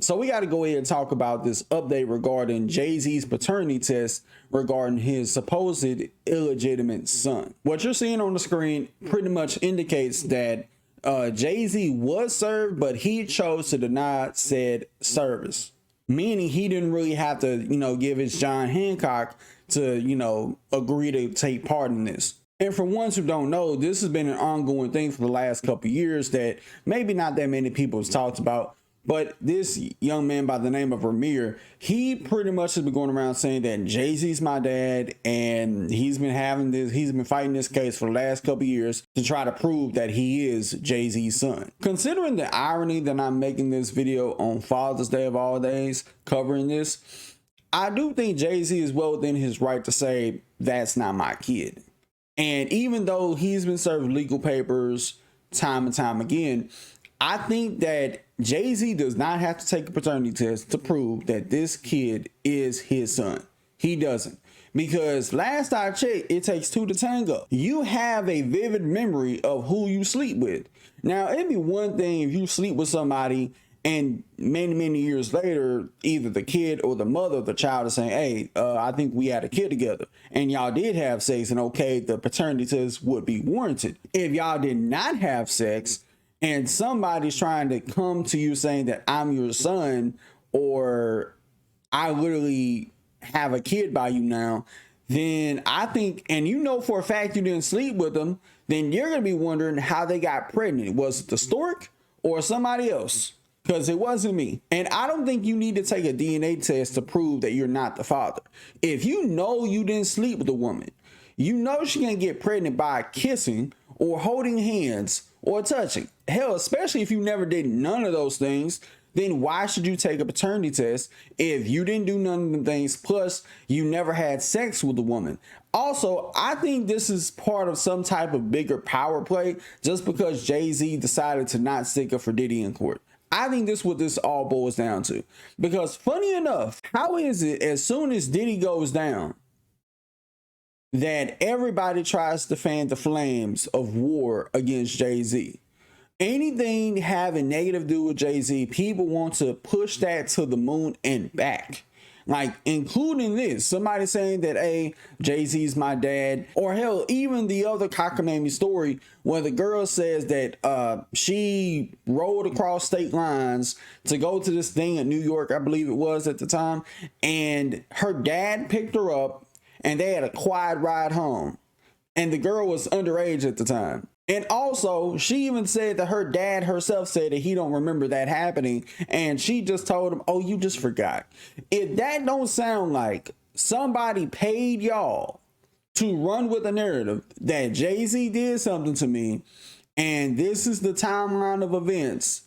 So we got to go ahead and talk about this update regarding Jay-Z's paternity test regarding his supposed illegitimate son. What you're seeing on the screen pretty much indicates that Jay-Z was served, but he chose to deny said service, meaning he didn't really have to, give his John Hancock to, agree to take part in this. And for ones who don't know, this has been an ongoing thing for the last couple of years that maybe not that many people have talked about. But this young man by the name of Ramir, he pretty much has been going around saying that Jay-Z's my dad, and he's been fighting this case for the last couple of years to try to prove that he is Jay-Z's son. Considering the irony that I'm making this video on Father's Day of all days covering this, I do think Jay-Z is well within his right to say that's not my kid. And even though he's been served legal papers time and time again, I think that Jay-Z does not have to take a paternity test to prove that this kid is his son. He doesn't. Because last I checked, it takes two to tango. You have a vivid memory of who you sleep with. Now, it'd be one thing if you sleep with somebody and many years later, either the kid or the mother of the child is saying, hey, I think we had a kid together and y'all did have sex, and okay, the paternity test would be warranted. If y'all did not have sex and somebody's trying to come to you saying that I'm your son, or I literally have a kid by you now, then I think, and for a fact you didn't sleep with them, then you're going to be wondering how they got pregnant. Was it the stork or somebody else? Because it wasn't me. And I don't think you need to take a DNA test to prove that you're not the father. If you know you didn't sleep with a woman, you know she can get pregnant by kissing or holding hands or touching. Hell, especially if you never did none of those things, then why should you take a paternity test if you didn't do none of the things, plus you never had sex with a woman? Also, I think this is part of some type of bigger power play just because Jay-Z decided to not stick up for Diddy in court. I think this is what this all boils down to. Because funny enough, how is it as soon as Diddy goes down that everybody tries to fan the flames of war against Jay-Z? Anything having negative to do with Jay-Z, people want to push that to the moon and back. Like, including this, somebody saying that, hey, Jay-Z's my dad, or hell, even the other cockamamie story where the girl says that she rode across state lines to go to this thing in New York, I believe it was at the time, and her dad picked her up and they had a quiet ride home, and the girl was underage at the time. And also, she even said that her dad herself said that he don't remember that happening. And she just told him, oh, you just forgot. If that don't sound like somebody paid y'all to run with a narrative that Jay-Z did something to me, and this is the timeline of events,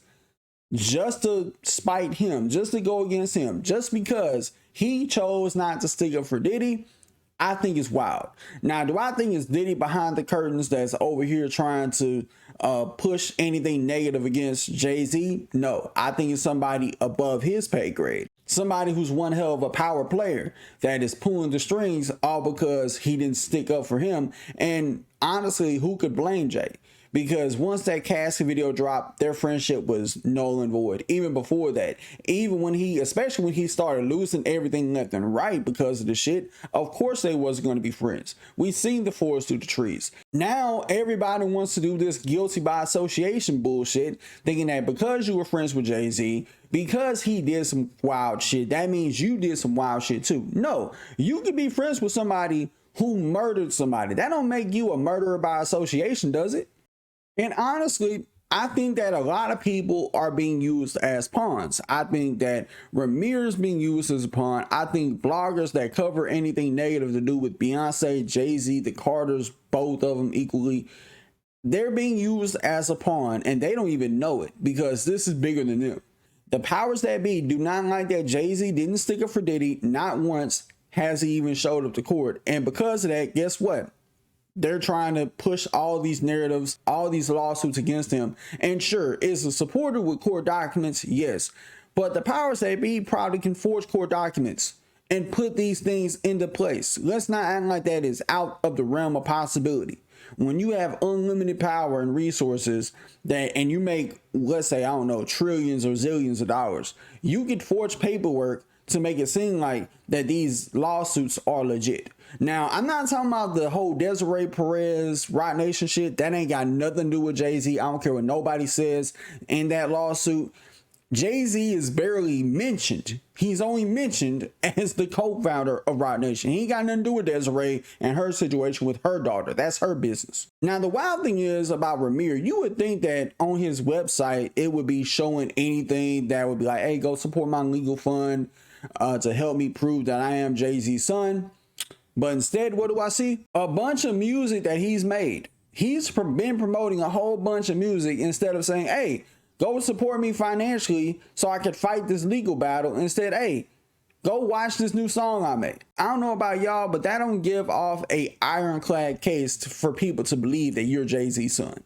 just to spite him, just to go against him, just because he chose not to stick up for Diddy, I think it's wild. Now, do I think it's Diddy behind the curtains that's over here trying to push anything negative against Jay-Z? No, I think it's somebody above his pay grade. Somebody who's one hell of a power player that is pulling the strings all because he didn't stick up for him. And honestly, who could blame Jay? Because once that Cassie video dropped, their friendship was null and void. Even before that, especially when he started losing everything left and right because of the shit, of course they wasn't going to be friends. We seen the forest through the trees. Now everybody wants to do this guilty by association bullshit, thinking that because you were friends with Jay-Z, because he did some wild shit, that means you did some wild shit too. No, you could be friends with somebody who murdered somebody. That don't make you a murderer by association, does it? And honestly, I think that a lot of people are being used as pawns. I think that Ramir is being used as a pawn. I think bloggers that cover anything negative to do with Beyonce, Jay-Z, the Carters, both of them equally, they're being used as a pawn and they don't even know it because this is bigger than them. The powers that be do not like that Jay-Z didn't stick up for Diddy. Not once has he even showed up to court. And because of that, guess what? They're trying to push all these narratives, all these lawsuits against him. And sure, is it supported with court documents? Yes. But the powers that be probably can forge court documents and put these things into place. Let's not act like that is out of the realm of possibility. When you have unlimited power and resources and you make, let's say, I don't know, trillions or zillions of dollars, you could forge paperwork to make it seem like that these lawsuits are legit. Now, I'm not talking about the whole Desiree Perez, Roc Nation shit. That ain't got nothing to do with Jay-Z. I don't care what nobody says in that lawsuit. Jay-Z is barely mentioned. He's only mentioned as the co-founder of Roc Nation. He ain't got nothing to do with Desiree and her situation with her daughter. That's her business. Now, the wild thing is about Ramir, you would think that on his website, it would be showing anything that would be like, hey, go support my legal fund to help me prove that I am Jay-Z's son. But instead, what do I see? A bunch of music that he's made. He's been promoting a whole bunch of music instead of saying, hey, go support me financially so I could fight this legal battle. Instead, hey, go watch this new song I made. I don't know about y'all, but that don't give off a ironclad case for people to believe that you're Jay-Z's son.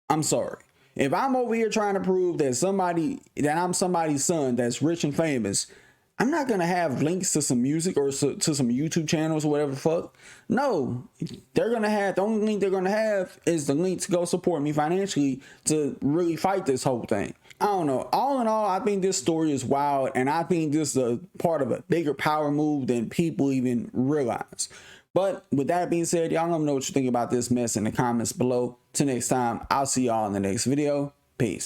I'm sorry. If I'm over here trying to prove that I'm somebody's son that's rich and famous, I'm not going to have links to some music or to some YouTube channels or whatever the fuck. No, the only link they're going to have is the link to go support me financially to really fight this whole thing. I don't know. All in all, I think this story is wild, and I think this is a part of a bigger power move than people even realize. But with that being said, y'all let me know what you think about this mess in the comments below. Till next time, I'll see y'all in the next video. Peace.